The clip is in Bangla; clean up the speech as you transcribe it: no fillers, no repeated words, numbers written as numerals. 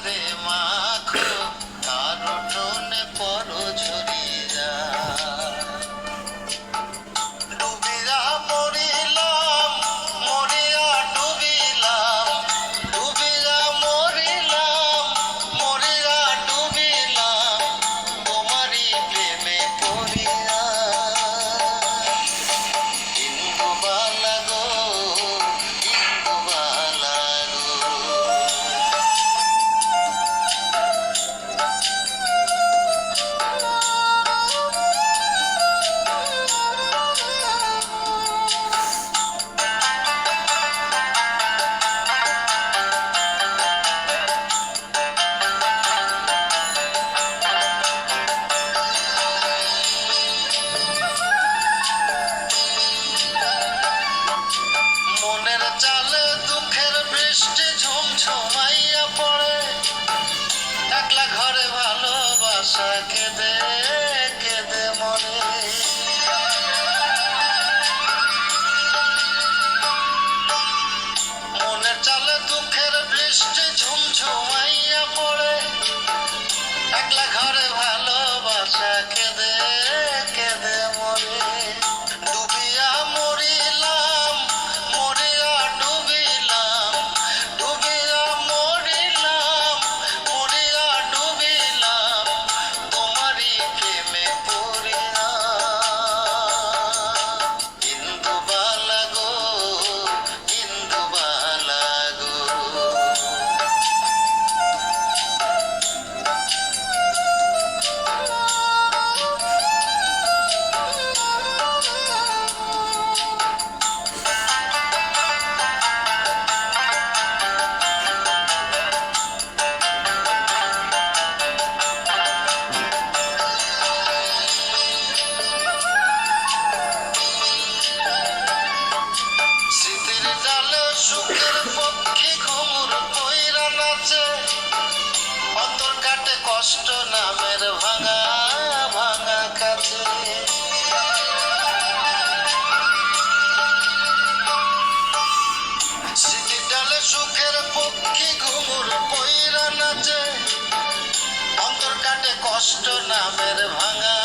রে মাখো তার উঠোনে পরো ঝরিয়া ডুবিয়া মরিলাম মরিয়া ডুবিলাম ডুবিয়া মরিলাম মরিয়া ডুবিলাম তোমারই প্রেমে পড়িয়া ইন্দুবালা গো ইন্দুবালা গো মনের চালে দুঃখের বৃষ্টি ঝুমঝুমাইয়া পড়ে একলা ঘরে ভালোবাসা কেঁদে কেঁদে মরে মনের চালে দুঃখের বৃষ্টি ঝুমঝুমাইয়া পড়ে একলা ঘরে ভালোবাসা কেঁদে কেঁদে মরে ডুবিয়া মরিলাম মরিয়া ডুবিলাম ডুবিয়া মরিলাম মরিয়া ডুবিলাম তোমারই প্রেমে পড়িয়া ইন্দুবালা গো ইন্দুবালা গো স্মৃতির ডালে সুখের পক্ষী ঘুমুর কইরা নাচে অন্তর কাটে কষ্ট নামের ভাঙা ভাঙা কাছে স্মৃতির ডালে সুখের পক্ষী ঘুমুর কইরা নাচে অন্তর কাটে কষ্ট নামের ভাঙা